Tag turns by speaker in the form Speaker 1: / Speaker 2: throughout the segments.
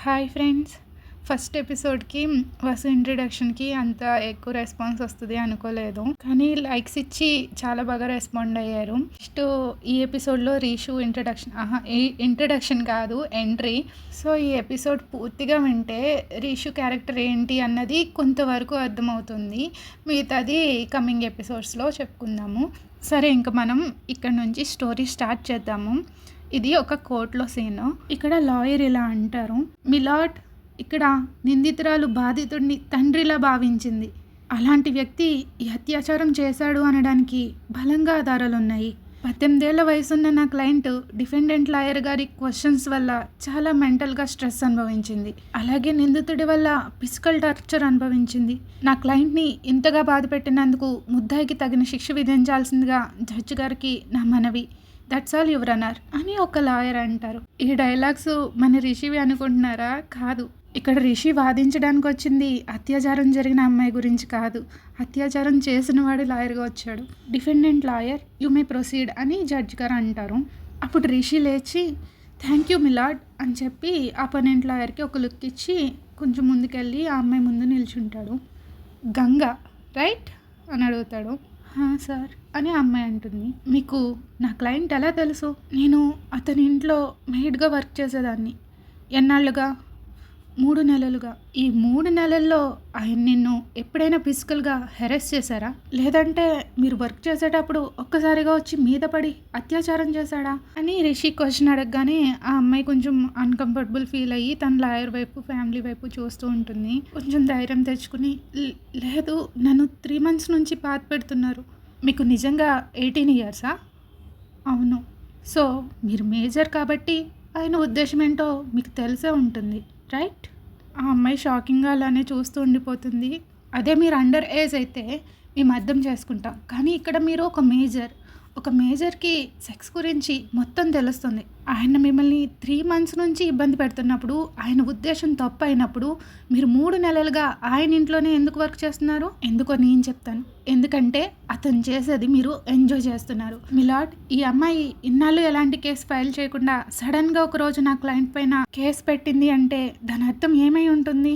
Speaker 1: Hi friends. First ఎపిసోడ్కి Vasu ఇంట్రడక్షన్కి అంత ఎక్కువ response వస్తుంది అనుకోలేదు, కానీ లైక్స్ ఇచ్చి చాలా బాగా రెస్పాండ్ అయ్యారు. నెక్స్ట్ ఈ ఎపిసోడ్లో రీషు ఇంట్రడక్షన్ కాదు, ఎంట్రీ. సో ఈ ఎపిసోడ్ పూర్తిగా వింటే రీషు క్యారెక్టర్ ఏంటి అన్నది కొంతవరకు అర్థమవుతుంది. మిగతాది కమింగ్ ఎపిసోడ్స్లో చెప్పుకుందాము. సరే, ఇంకా మనం ఇక్కడ నుంచి స్టోరీ స్టార్ట్ చేద్దాము. ఇది ఒక కోర్టులో సీను. ఇక్కడ లాయర్ ఇలా అంటారు, మిలాడ్ ఇక్కడ నిందితురాలు బాధితుడిని తండ్రిలా భావించింది. అలాంటి వ్యక్తి ఈ అత్యాచారం చేశాడు అనడానికి బలంగా ఆధారాలున్నాయి. 18 ఏళ్ల వయసున్న నా క్లయింట్ డిఫెండెంట్ లాయర్ గారి క్వశ్చన్స్ వల్ల చాలా మెంటల్గా స్ట్రెస్ అనుభవించింది. అలాగే నిందితుడి వల్ల ఫిజికల్ టార్చర్ అనుభవించింది. నా క్లయింట్ని ఇంతగా బాధ పెట్టినందుకు ముద్దాయికి తగిన శిక్ష విధించాల్సిందిగా జడ్జి గారికి నా మనవి. దట్స్ ఆల్ యువర్ ఆనర్ అని ఒక లాయర్ అంటారు. ఈ డైలాగ్స్ మన రిషివి అనుకుంటున్నారా? కాదు. ఇక్కడ రిషి వాదించడానికి వచ్చింది అత్యాచారం జరిగిన అమ్మాయి గురించి కాదు, అత్యాచారం చేసిన వాడు లాయర్గా వచ్చాడు. Defendant lawyer, you may proceed అని జడ్జి గారు అంటారు. అప్పుడు రిషి లేచి థ్యాంక్ యూ మిలాడ్ అని చెప్పి అపోనెంట్ లాయర్కి ఒక లుక్ ఇచ్చి కొంచెం ముందుకెళ్ళి ఆ అమ్మాయి ముందు నిల్చుంటాడు. గంగా రైట్ అని అడుగుతాడు. సార్ అని ఆ అమ్మాయి అంటుంది. మీకు నా క్లయింట్ ఎలా తెలుసు? నేను అతని ఇంట్లో మెయిడ్గా వర్క్ చేసేదాన్ని. ఎన్నాళ్ళుగా? 3 నెలలుగా. ఈ 3 నెలల్లో ఆయన నిన్ను ఎప్పుడైనా ఫిజికల్గా హెరాస్ చేశారా? లేదంటే మీరు వర్క్ చేసేటప్పుడు ఒక్కసారిగా వచ్చి మీద పడి అత్యాచారం చేశాడా అని రిషి క్వశ్చన్ అడగగానే ఆ అమ్మాయి కొంచెం అన్కంఫర్టబుల్ ఫీల్ అయ్యి తన లాయర్ వైపు, ఫ్యామిలీ వైపు చూస్తూ ఉంటుంది. కొంచెం ధైర్యం తెచ్చుకుని, లేదు, నన్ను 3 months నుంచి బాధ పెడుతున్నారు. మీకు నిజంగా 18 yearsా? అవును. సో మీరు మేజర్ కాబట్టి ఆయన ఉద్దేశం ఏంటో మీకు తెలిసే ఉంటుంది రైట్? ఆ అమ్మాయి షాకింగ్గా అలానే చూస్తూ ఉండిపోతుంది. అదే మీరు అండర్ ఏజ్ అయితే మేము అర్థం చేసుకుంటాం, కానీ ఇక్కడ మీరు ఒక మేజర్కి సెక్స్ గురించి మొత్తం తెలుస్తుంది. ఆయన మిమ్మల్ని 3 months నుంచి ఇబ్బంది పెడుతున్నప్పుడు, ఆయన ఉద్దేశం తప్పు అయినప్పుడు మీరు 3 నెలలుగా ఆయన ఇంట్లోనే ఎందుకు వర్క్ చేస్తున్నారు? ఎందుకో నేను చెప్తాను. ఎందుకంటే అతను చేసేది మీరు ఎంజాయ్ చేస్తున్నారు. మిలాడ్, ఈ అమ్మాయి ఇన్నాళ్ళు ఎలాంటి కేసు ఫైల్ చేయకుండా సడన్గా ఒకరోజు నా క్లయింట్ పైన కేసు పెట్టింది అంటే దాని అర్థం ఏమై ఉంటుంది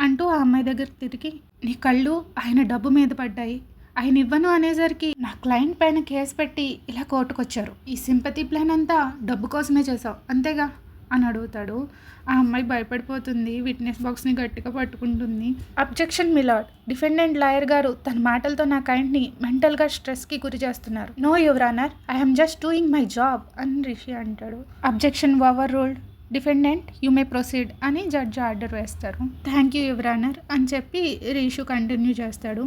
Speaker 1: అంటూ ఆ అమ్మాయి దగ్గర తిరిగి, నీ కళ్ళు ఆయన డబ్బు మీద పడ్డాయి, ఆయన ఇవ్వను అనేసరికి నా క్లయింట్ పైన కేసు పెట్టి ఇలా కోర్టుకొచ్చారు. ఈ సింపతి ప్లాన్ అంతా డబ్బు కోసమే చేసావు అంతేగా అని అడుగుతాడు. ఆ అమ్మాయి భయపడిపోతుంది, విట్నెస్ బాక్స్ని గట్టిగా పట్టుకుంటుంది. అబ్జెక్షన్ మిలాడ్, డిఫెండెంట్ లాయర్ గారు తన మాటలతో నా క్లయింట్ని మెంటల్గా స్ట్రెస్కి గురి చేస్తున్నారు. No your honour, I'm just doing my job అని రిషి అంటాడు. Objection overruled, defendant you may proceed అని జడ్జి ఆర్డర్ వేస్తారు. థ్యాంక్ యూ యువర్ ఆనర్ అని చెప్పి రిషు కంటిన్యూ చేస్తాడు.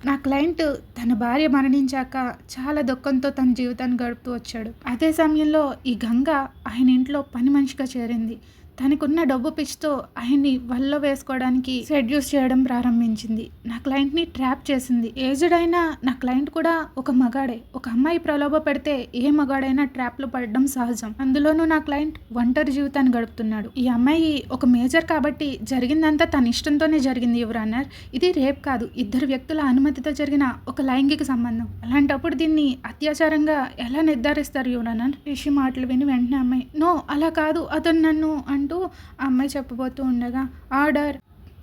Speaker 1: నా క్లయింట్ తన భార్య మరణించాక చాలా దుఃఖంతో తన జీవితాన్ని గడుపుతూ వచ్చాడు. అదే సమయంలో ఈ గంగ ఆయన ఇంట్లో పని మనిషిగా చేరింది. తనకున్న డబ్బు పిచ్చితో ఆయన్ని వల్లో వేసుకోవడానికి సెడ్యూస్ చేయడం ప్రారంభించింది. నా క్లయింట్ని ట్రాప్ చేసింది. ఏజ్డ్ అయినా నా క్లయింట్ కూడా ఒక మగాడే. ఒక అమ్మాయి ప్రలోభ పెడితే ఏ మగాడైనా ట్రాప్లో పడడం సహజం. అందులోనూ నా క్లయింట్ ఒంటరి జీవితాన్ని గడుపుతున్నాడు. ఈ అమ్మాయి ఒక మేజర్ కాబట్టి జరిగిందంతా తన ఇష్టంతోనే జరిగింది యువర్ ఆనర్. ఇది రేప్ కాదు, ఇద్దరు వ్యక్తుల అనుమతితో జరిగిన ఒక లైంగిక సంబంధం. అలాంటప్పుడు దీన్ని అత్యాచారంగా ఎలా నిర్ధారిస్తారు యువర్ ఆనర్? రిషి మాటలు విని వెంటనే అమ్మాయి, నో అలా కాదు, అతను నన్ను అంటూ ఆ అమ్మాయి చెప్పబోతూ ఉండగా, ఆర్డర్,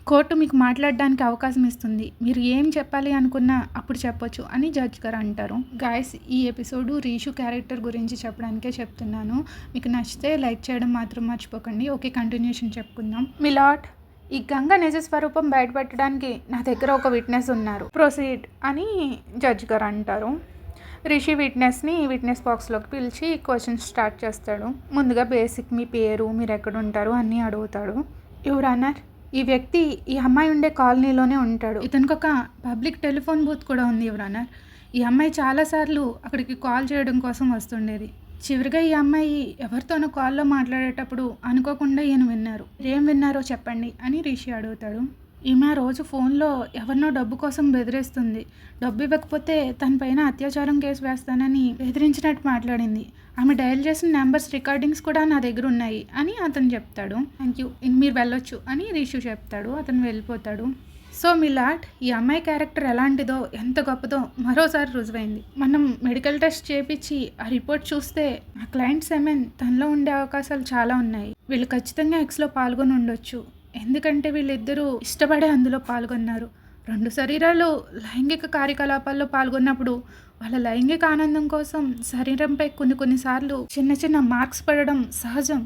Speaker 1: కోర్టు మీకు మాట్లాడడానికి అవకాశం ఇస్తుంది. మీరు ఏం చెప్పాలి అనుకున్నా అప్పుడు చెప్పొచ్చు అని జడ్జ్ గారు అంటారు. గాయస్, ఈ ఎపిసోడు రీషు క్యారెక్టర్ గురించి చెప్పడానికే చెప్తున్నాను. మీకు నచ్చితే లైక్ చేయడం మాత్రం మర్చిపోకండి. ఓకే, కంటిన్యూషన్ చెప్పుకుందాం. మిలాడ్, ఈ గంగ నిజ స్వరూపం బయటపెట్టడానికి నా దగ్గర ఒక విట్నెస్ ఉన్నారు. ప్రొసీడ్ అని జడ్జ్ గారు అంటారు. రిషి విట్నెస్ బాక్స్లోకి పిలిచి క్వశ్చన్స్ స్టార్ట్ చేస్తాడు. ముందుగా బేసిక్ మీ పేరు, మీరు ఎక్కడ ఉంటారు అన్నీ అడుగుతాడు. యువర్ ఆనర్, ఈ వ్యక్తి ఈ అమ్మాయి ఉండే కాలనీలోనే ఉంటాడు. ఇతనికి ఒక పబ్లిక్ టెలిఫోన్ బూత్ కూడా ఉంది యువర్ ఆనర్. ఈ అమ్మాయి చాలాసార్లు అక్కడికి కాల్ చేయడం కోసం వస్తుండేది. చివరిగా ఈ అమ్మాయి ఎవరితోనో కాల్లో మాట్లాడేటప్పుడు అనుకోకుండా ఈయన విన్నారు. ఏం విన్నారో చెప్పండి అని రిషి అడుగుతాడు. ఈమె రోజు ఫోన్లో ఎవరినో డబ్బు కోసం బెదిరిస్తుంది. డబ్బు ఇవ్వకపోతే తన పైన అత్యాచారం కేసు వేస్తానని బెదిరించినట్టు మాట్లాడింది. ఆమె డయల్ చేసిన నెంబర్స్ రికార్డింగ్స్ కూడా నా దగ్గర ఉన్నాయి అని అతను చెప్తాడు. థ్యాంక్ యూ, మీరు వెళ్ళొచ్చు అని రిషి చెప్తాడు. అతను వెళ్ళిపోతాడు. సో మిలాట్ ఈ అమ్మాయి క్యారెక్టర్ ఎలాంటిదో ఎంత గొప్పదో మరోసారి రుజువైంది. మనం మెడికల్ టెస్ట్ చేపించి ఆ రిపోర్ట్ చూస్తే ఆ క్లయింట్ సెమెన్ తనలో ఉండే అవకాశాలు చాలా ఉన్నాయి. వీళ్ళు ఖచ్చితంగా ఎక్స్లో పాల్గొని ఉండొచ్చు. ఎందుకంటే వీళ్ళిద్దరూ ఇష్టపడే అందులో పాల్గొన్నారు. 2 శరీరాలు లైంగిక కార్యకలాపాల్లో పాల్గొన్నప్పుడు వాళ్ళ లైంగిక ఆనందం కోసం శరీరంపై కొన్నిసార్లు చిన్న చిన్న మార్క్స్ పడడం సహజం.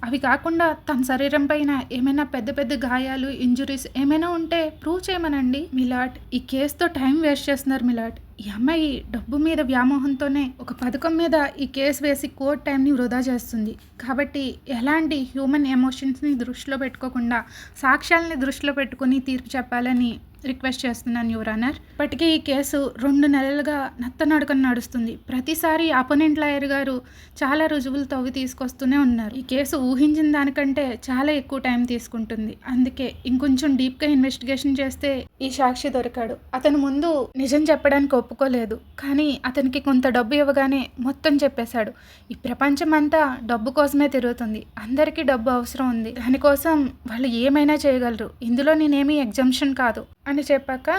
Speaker 1: అవి కాకుండా తన శరీరం పైన ఏమైనా పెద్ద పెద్ద గాయాలు, ఇంజురీస్ ఏమైనా ఉంటే ప్రూవ్ చేయమనండి. మిలాట్ ఈ కేసుతో టైం వేస్ట్ చేస్తున్నారు మిలాట్. ఈ అమ్మాయి డబ్బు మీద వ్యామోహంతోనే ఒక పథకం మీద ఈ కేసు వేసి కోర్ట్ టైంని వృధా చేస్తుంది. కాబట్టి ఎలాంటి హ్యూమన్ ఎమోషన్స్ని దృష్టిలో పెట్టుకోకుండా సాక్ష్యాలని దృష్టిలో పెట్టుకుని తీర్పు చెప్పాలని రిక్వెస్ట్ చేస్తున్నాను యువర్ ఆనర్. ఇప్పటికీ ఈ కేసు 2 నెలలుగా నత్తనడకన నడుస్తుంది. ప్రతిసారి అపోనెంట్ లాయర్ గారు చాలా రుజువులు తవ్వి తీసుకొస్తూనే ఉన్నారు. ఈ కేసు ఊహించిన దానికంటే చాలా ఎక్కువ టైం తీసుకుంటుంది. అందుకే ఇంకొంచెం డీప్గా ఇన్వెస్టిగేషన్ చేస్తే ఈ సాక్షి దొరికాడు. అతను ముందు నిజం చెప్పడానికి ఒప్పుకోలేదు, కానీ అతనికి కొంత డబ్బు ఇవ్వగానే మొత్తం చెప్పేశాడు. ఈ ప్రపంచం అంతా డబ్బు కోసమే తిరుగుతుంది. అందరికీ డబ్బు అవసరం ఉంది. దానికోసం వాళ్ళు ఏమైనా చేయగలరు. ఇందులో నేనేమీ ఎగ్జంప్షన్ కాదు అని చెప్పాక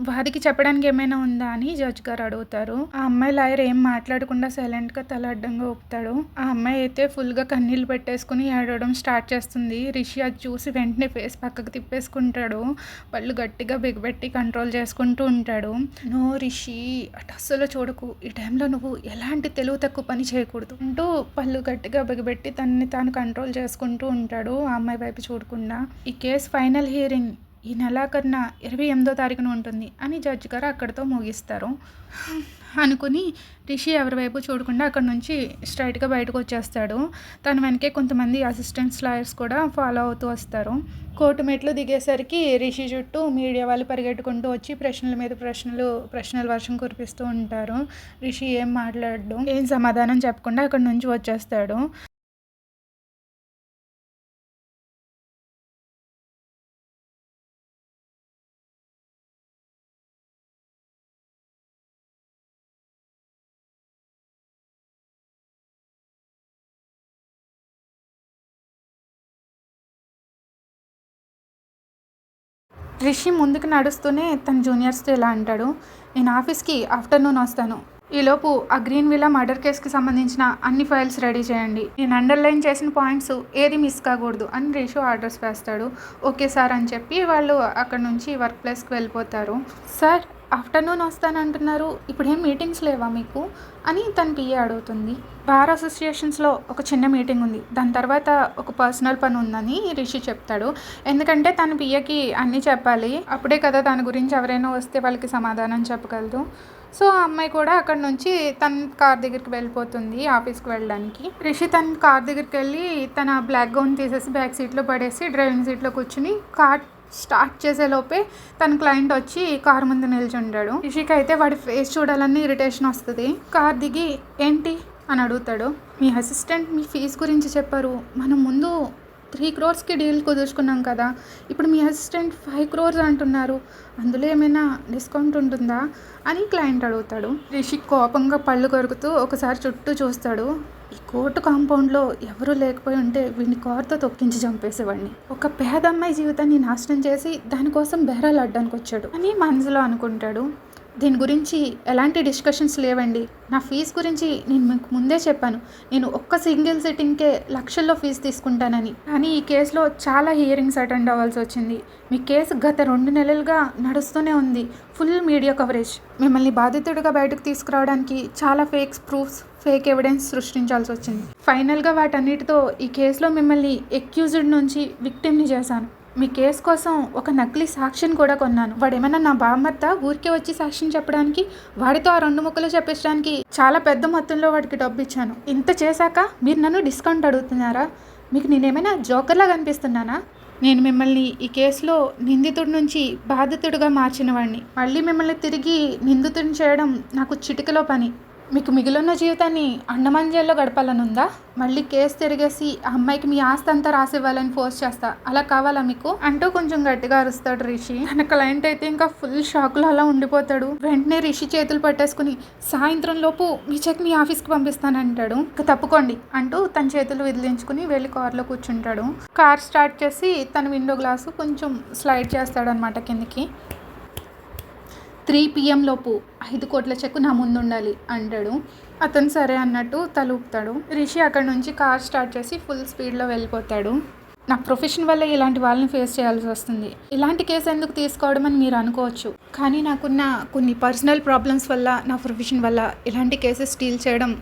Speaker 1: వాదికి చెప్పడానికి ఏమైనా ఉందా అని జడ్జ్ గారు అడుగుతారు. ఆ అమ్మాయి లాయర్ ఏం మాట్లాడకుండా సైలెంట్గా తల అడ్డంగా ఊపుతాడు. ఆ అమ్మాయి అయితే ఫుల్గా కన్నీళ్ళు పెట్టేసుకుని ఏడవడం స్టార్ట్ చేస్తుంది. రిషి అది చూసి వెంటనే ఫేస్ పక్కకు తిప్పేసుకుంటాడు. పళ్ళు గట్టిగా బిగబెట్టి కంట్రోల్ చేసుకుంటూ ఉంటాడు. నో రిషి, అటు అస్సలు చూడకు, ఈ టైంలో నువ్వు ఎలాంటి తెలివి తక్కువ పని చేయకూడదు అంటూ పళ్ళు గట్టిగా బిగబెట్టి తనని తాను కంట్రోల్ చేసుకుంటూ ఉంటాడు ఆ అమ్మాయి వైపు చూడకుండా. ఈ కేసు ఫైనల్ హియరింగ్ ఈ నెలాఖరున 28వ తారీఖున ఉంటుంది అని జడ్జి గారు అక్కడితో ముగిస్తారు అనుకుని రిషి ఎవరి వైపు చూడకుండా అక్కడ నుంచి స్ట్రైట్గా బయటకు వచ్చేస్తాడు. తన వెనకే కొంతమంది అసిస్టెంట్స్ లాయర్స్ కూడా ఫాలో అవుతూ వస్తారు. కోర్టు మెట్లు దిగేసరికి రిషి చుట్టూ మీడియా వాళ్ళు పరిగెట్టుకుంటూ వచ్చి ప్రశ్నల మీద ప్రశ్నల వర్షం కురిపిస్తూ ఉంటారు. రిషి ఏం మాట్లాడడం, ఏం సమాధానం చెప్పకుండా అక్కడ నుంచి వచ్చేస్తాడు. రిషి ముందుకు నడుస్తూనే తన జూనియర్స్తో ఇలా అంటాడు, నేను ఆఫీస్కి ఆఫ్టర్నూన్ వస్తాను. ఈలోపు ఆ గ్రీన్ విల్లా మర్డర్ కేసుకి సంబంధించిన అన్ని ఫైల్స్ రెడీ చేయండి. నేను అండర్లైన్ చేసిన పాయింట్స్ ఏది మిస్ కాకూడదు అని రిషి ఆర్డర్స్ వేస్తాడు. ఓకే సార్ అని చెప్పి వాళ్ళు అక్కడ నుంచి వర్క్ ప్లేస్కి వెళ్ళిపోతారు. సార్ ఆఫ్టర్నూన్ వస్తానంటున్నారు, ఇప్పుడు ఏం మీటింగ్స్ లేవా మీకు అని తన పిఏ అడుగుతుంది. బార్ అసోసియేషన్స్లో ఒక చిన్న మీటింగ్ ఉంది, దాని తర్వాత ఒక పర్సనల్ పని ఉందని రిషి చెప్తాడు. ఎందుకంటే తన పిఏకి అన్నీ చెప్పాలి, అప్పుడే కదా దాని గురించి ఎవరైనా వస్తే వాళ్ళకి సమాధానం చెప్పగలదు. సో ఆ అమ్మాయి కూడా అక్కడ నుంచి తన కార్ దగ్గరికి వెళ్ళిపోతుంది ఆఫీస్కి వెళ్ళడానికి. రిషి తన కార్ దగ్గరికి వెళ్ళి తన బ్లాక్ గౌన్ తీసేసి బ్యాక్ సీట్లో పడేసి డ్రైవింగ్ సీట్లో కూర్చుని కార్ స్టార్ట్ చేసేలోపే తన క్లయింట్ వచ్చి కారు ముందు నిల్చుంటాడు. రిషికి అయితే వాడి ఫేస్ చూడాలని ఇరిటేషన్ వస్తుంది. కార్ దిగి ఏంటి అని అడుగుతాడు. మీ అసిస్టెంట్ మీ ఫీజు గురించి చెప్పారు, మనం ముందు 3 crores డీల్ కుదుర్చుకున్నాం కదా, ఇప్పుడు మీ అసిస్టెంట్ 5 crores అంటున్నారు, అందులో ఏమైనా డిస్కౌంట్ ఉంటుందా అని క్లయింట్ అడుగుతాడు. రిషి కోపంగా పళ్ళు కొరుకుతూ ఒకసారి చుట్టూ చూస్తాడు. ఈ కోర్టు కాంపౌండ్లో ఎవరూ లేకపోయి ఉంటే వీడిని కారుతో తొక్కించి చంపేసేవాడిని. ఒక పేదమ్మాయి జీవితాన్ని నాశనం చేసి దానికోసం బేరాలు అడ్డానికి వచ్చాడు అని మనసులో అనుకుంటాడు. దీని గురించి ఎలాంటి డిస్కషన్స్ లేవండి. నా ఫీజు గురించి నేను మీకు ముందే చెప్పాను, నేను ఒక్క సింగిల్ సిట్టింగ్కే లక్షల్లో ఫీజు తీసుకుంటానని. కానీ ఈ కేసులో చాలా హియరింగ్స్ అటెండ్ అవ్వాల్సి వచ్చింది. మీ కేసు గత 2 నెలలుగా నడుస్తూనే ఉంది. Full media coverage. మిమ్మల్ని బాధితుడిగా బయటకు తీసుకురావడానికి చాలా ఫేక్ ఎవిడెన్స్ సృష్టించాల్సి వచ్చింది. ఫైనల్గా వాటన్నిటితో ఈ కేసులో మిమ్మల్ని ఎక్యూజ్డ్ నుంచి విక్టిమ్ని చేశాను. మీ కేసు కోసం ఒక నకిలీ సాక్షిని కూడా కొన్నాను. వాడేమైనా నా బామ్మర్త ఊరికే వచ్చి సాక్ష్యం చెప్పడానికి, వాడితో ఆ 2 ముక్కలు చెప్పించడానికి చాలా పెద్ద మొత్తంలో వాడికి డబ్బు ఇచ్చాను. ఇంత చేశాక మీరు నన్ను డిస్కౌంట్ అడుగుతున్నారా? మీకు నేనేమైనా జోకర్లా కనిపిస్తున్నానా? నేను మిమ్మల్ని ఈ కేసులో నిందితుడి నుంచి బాధితుడిగా మార్చిన వాడిని. మళ్ళీ మిమ్మల్ని తిరిగి నిందితుడిని చేయడం నాకు చిటికలో పని. మీకు మిగిలిన జీవితాన్ని అండమాన్ జైల్లో గడపాలనుందా? మళ్ళీ కేసు తిరిగేసి ఆ అమ్మాయికి మీ ఆస్తి అంతా రాసివ్వాలని ఫోర్స్ చేస్తా, అలా కావాలా మీకు అంటూ కొంచెం గట్టిగా అరుస్తాడు రిషి. తన క్లయింట్ అయితే ఇంకా ఫుల్ షాక్లో అలా ఉండిపోతాడు. వెంటనే రిషి చేతులు పట్టేసుకుని సాయంత్రం లోపు మీ చెక్ మీ ఆఫీస్కి పంపిస్తానంటాడు. ఇక తప్పుకోండి అంటూ తన చేతులు విదిలించుకుని వెళ్ళి కార్లో కూర్చుంటాడు. కార్ స్టార్ట్ చేసి తన విండో గ్లాసు కొంచెం స్లైడ్ చేస్తాడు అనమాట కిందికి. 3 PM లోపు 5 కోట్ల చెక్కు నా ముందు ఉండాలి అంటాడు. అతను సరే అన్నట్టు తలూపుతాడు. రిషి అక్కడ నుంచి కార్ స్టార్ట్ చేసి ఫుల్ స్పీడ్లో వెళ్ళిపోతాడు. నా ప్రొఫెషన్ వల్ల ఇలాంటి వాళ్ళని ఫేస్ చేయాల్సి వస్తుంది. ఇలాంటి కేసు ఎందుకు తీసుకోవడం అని మీరు అనుకోవచ్చు, కానీ నాకున్న కొన్ని పర్సనల్ ప్రాబ్లమ్స్ వల్ల నా ప్రొఫెషన్ వల్ల ఇలాంటి కేసెస్ డీల్ చేయడం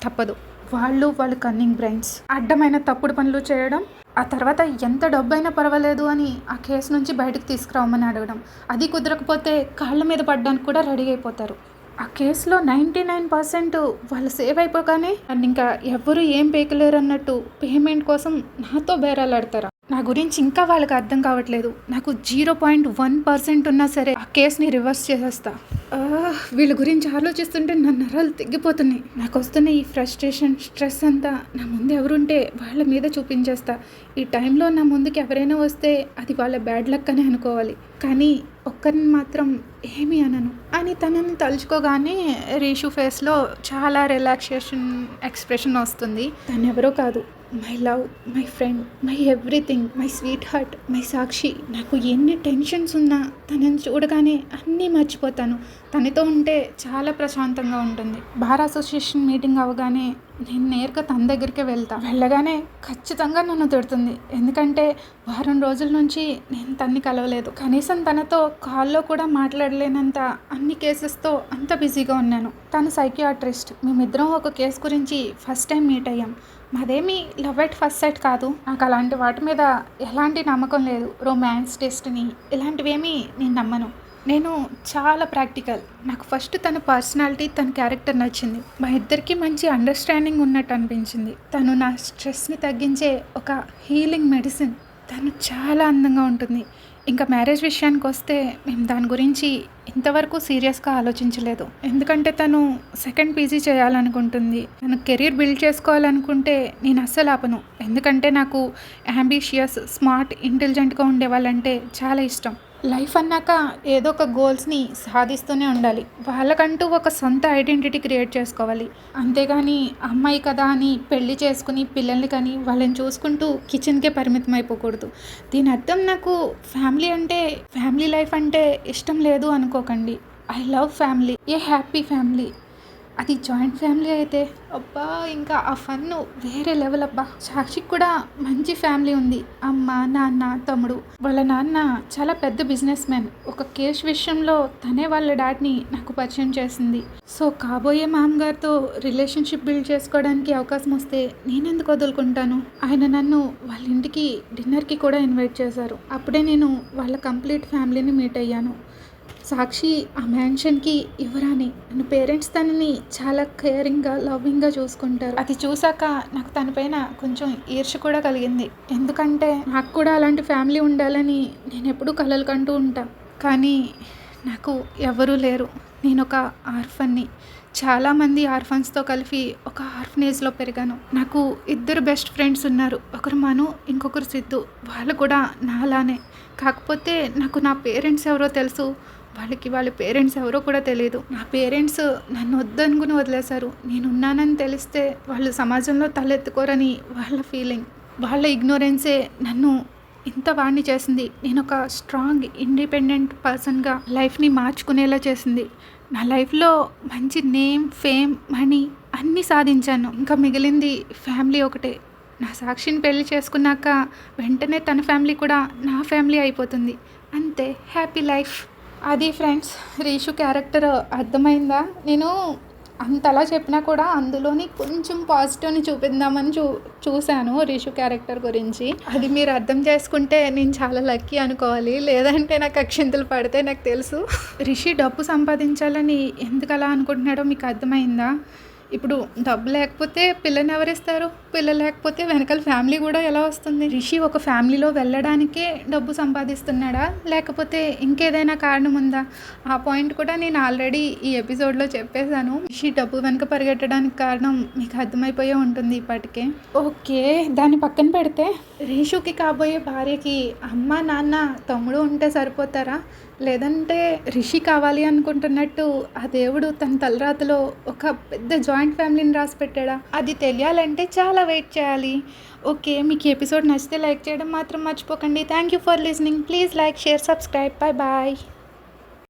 Speaker 1: తప్పదు. వాళ్ళ కన్నింగ్ బ్రెయిన్స్ అడ్డమైన తప్పుడు పనులు చేయడం, ఆ తర్వాత ఎంత డబ్బైనా పర్వాలేదు అని ఆ కేసు నుంచి బయటకు తీసుకురావమని అడగడం, అది కుదరకపోతే కాళ్ళ మీద పడడానికి కూడా రెడీ అయిపోతారు. ఆ కేసులో 99% వాళ్ళు సేవ్ అయిపోగానే నన్ను ఇంకా ఎవ్వరూ ఏం పేకలేరు అన్నట్టు పేమెంట్ కోసం నాతో బేరాలాడతారా? నా గురించి ఇంకా వాళ్ళకి అర్థం కావట్లేదు. నాకు 0.1% ఉన్నా సరే ఆ కేసుని రివర్స్ చేసేస్తా. వీళ్ళ గురించి ఆలోచిస్తుంటే నా నరాలు తెగిపోతున్నాయి. నాకు వస్తున్న ఈ ఫ్రస్ట్రేషన్, స్ట్రెస్ అంతా నా ముందు ఎవరుంటే వాళ్ళ మీద చూపించేస్తా. ఈ టైంలో నా ముందుకు ఎవరైనా వస్తే అది వాళ్ళ బ్యాడ్ లక్ అని అనుకోవాలి, కానీ ఒక్కరిని మాత్రం ఏమీ అనను అని తనని తలుచుకోగానే రీషు ఫేస్లో చాలా రిలాక్సేషన్ ఎక్స్ప్రెషన్ వస్తుంది. తను ఎవరో కాదు, my love, my friend, my everything, my sweetheart, my Sakshi. నాకు ఎన్ని టెన్షన్స్ ఉన్నా తనని చూడగానే అన్నీ మర్చిపోతాను. తనతో ఉంటే చాలా ప్రశాంతంగా ఉంటుంది. బార్ అసోసియేషన్ మీటింగ్ అవగానే నేను నేరుగా తన దగ్గరికి వెళ్ళగానే ఖచ్చితంగా నన్ను తిడుతుంది. ఎందుకంటే వారం రోజుల నుంచి నేను తన్ని కలవలేదు. కనీసం తనతో కాల్లో కూడా మాట్లాడలేనంత అన్ని కేసెస్తో అంత బిజీగా ఉన్నాను. తను సైకియాట్రిస్ట్. మేమిద్దరం ఒక కేసు గురించి ఫస్ట్ టైం మీట్ అయ్యాం. మాదేమీ లవ్ ఎట్ ఫస్ట్ సైట్ కాదు. నాకు అలాంటి వాటి మీద ఎలాంటి నమ్మకం లేదు. రొమాన్స్, డెస్టినీ ఇలాంటివేమీ నేను నమ్మను. నేను చాలా ప్రాక్టికల్. నాకు ఫస్ట్ తన పర్సనాలిటీ, తన క్యారెక్టర్ నచ్చింది. మా ఇద్దరికి మంచి అండర్స్టాండింగ్ ఉన్నట్టు అనిపించింది. తను నా స్ట్రెస్ని తగ్గించే ఒక హీలింగ్ మెడిసిన్. తను చాలా అందంగా ఉంటుంది. ఇంకా మ్యారేజ్ విషయానికి వస్తే మేము దాని గురించి ఇంతవరకు సీరియస్గా ఆలోచించలేదు. ఎందుకంటే తను సెకండ్ పీజీ చేయాలనుకుంటుంది. తను కెరీర్ బిల్డ్ చేసుకోవాలనుకుంటే నేను అస్సలు ఆపను. ఎందుకంటే నాకు అంబిషియస్, స్మార్ట్, ఇంటెలిజెంట్గా ఉండే వాళ్ళంటే చాలా ఇష్టం. లైఫ్ అన్నాక ఏదో ఒక గోల్స్ని సాధిస్తూనే ఉండాలి. వాళ్ళకంటూ ఒక సొంత ఐడెంటిటీ క్రియేట్ చేసుకోవాలి. అంతేగాని అమ్మాయి కదా అని పెళ్లి చేసుకుని పిల్లల్ని కానీ వాళ్ళని చూసుకుంటూ కిచెన్కే పరిమితం అయిపోకూడదు. దీని అర్థం నాకు ఫ్యామిలీ లైఫ్ అంటే ఇష్టం లేదు అనుకోకండి. I love family, A happy family. అది జాయింట్ ఫ్యామిలీ అయితే అబ్బా ఇంకా ఆ ఫన్ వేరే లెవెల్. అబ్బా సాక్షికి కూడా మంచి ఫ్యామిలీ ఉంది. అమ్మ, నాన్న, తమ్ముడు. వాళ్ళ నాన్న చాలా పెద్ద బిజినెస్ మ్యాన్. ఒక కేసు విషయంలో తనే వాళ్ళ డాడ్ని నాకు పరిచయం చేసింది. సో కాబోయే మామగారితో రిలేషన్షిప్ బిల్డ్ చేసుకోవడానికి అవకాశం వస్తే నేనెందుకు వదులుకుంటాను? ఆయన నన్ను వాళ్ళ ఇంటికి డిన్నర్కి కూడా ఇన్వైట్ చేశారు. అప్పుడే నేను వాళ్ళ కంప్లీట్ ఫ్యామిలీని మీట్ అయ్యాను. సాక్షి ఆ మ్యాన్షన్కి యువరాణి. నన్ను పేరెంట్స్ తనని చాలా కేరింగ్గా, లవ్వింగ్గా చూసుకుంటారు. అది చూసాక నాకు తనపైన కొంచెం ఈర్ష్య కూడా కలిగింది. ఎందుకంటే నాకు కూడా అలాంటి ఫ్యామిలీ ఉండాలని నేను ఎప్పుడూ కలలు కంటూ ఉంటాను. కానీ నాకు ఎవరూ లేరు. నేను ఒక ఆర్ఫన్ని. చాలామంది ఆర్ఫన్స్తో కలిపి ఒక ఆర్ఫనేజ్లో పెరిగాను. నాకు 2 బెస్ట్ ఫ్రెండ్స్ ఉన్నారు. ఒకరు మను, ఇంకొకరు సిద్ధు. వాళ్ళు కూడా నాలానే. కాకపోతే నాకు నా పేరెంట్స్ ఎవరో తెలుసు, వాళ్ళ పేరెంట్స్ ఎవరో కూడా తెలియదు. నా పేరెంట్స్ నన్ను వద్దనుకుని వదిలేశారు. నేనున్నానని తెలిస్తే వాళ్ళు సమాజంలో తలెత్తుకోరని వాళ్ళ ఫీలింగ్. వాళ్ళ ఇగ్నోరెన్సే నన్ను ఇంత వాడిని చేసింది. నేను ఒక స్ట్రాంగ్, ఇండిపెండెంట్ పర్సన్గా లైఫ్ని మార్చుకునేలా చేసింది. నా లైఫ్లో మంచి నేమ్, ఫేమ్, మనీ అన్నీ సాధించాను. ఇంకా మిగిలింది ఫ్యామిలీ ఒకటే. నా సాక్షిని పెళ్లి చేసుకున్నాక వెంటనే తన ఫ్యామిలీ కూడా నా ఫ్యామిలీ అయిపోతుంది. అంతే, హ్యాపీ లైఫ్. అది ఫ్రెండ్స్, రీషు క్యారెక్టర్ అర్థమైందా? నేను అంతలా చెప్పినా కూడా అందులోని కొంచెం పాజిటివ్ని చూపిద్దామని చూశాను రీషు క్యారెక్టర్ గురించి. అది మీరు అర్థం చేసుకుంటే నేను చాలా లక్కీ అనుకోవాలి. లేదంటే నాకు అక్షింతలు పడితే నాకు తెలుసు. రిషి డబ్బు సంపాదించాలని ఎందుకు అలా అనుకుంటున్నాడో మీకు అర్థమైందా? ఇప్పుడు డబ్బు లేకపోతే పిల్లని ఎవరిస్తారు? పిల్లలు లేకపోతే వెనకాల ఫ్యామిలీ కూడా ఎలా వస్తుంది? రిషి ఒక ఫ్యామిలీలో వెళ్ళడానికే డబ్బు సంపాదిస్తున్నాడా, లేకపోతే ఇంకేదైనా కారణం ఉందా? ఆ పాయింట్ కూడా నేను ఆల్రెడీ ఈ ఎపిసోడ్లో చెప్పేశాను. రిషి డబ్బు వెనక పరిగెట్టడానికి కారణం మీకు అర్థమైపోయే ఉంటుంది ఇప్పటికే. ఓకే, దాన్ని పక్కన పెడితే రిషుకి కాబోయే భార్యకి అమ్మ, నాన్న, తమ్ముడు ఉంటే సరిపోతారా? లేదంటే రిషి కావాలి అనుకుంటున్నట్టు ఆ దేవుడు తన తలరాతలో ఒక పెద్ద జాయింట్ ఫ్యామిలీని రాసి పెట్టాడా? అది తెలియాలంటే చాలా వెయిట్ చేయాలి. ఓకే, మీకు ఎపిసోడ్ నచ్చితే లైక్ చేయడం మాత్రం మర్చిపోకండి. Thank you for listening. Please like, share, subscribe. Bye bye.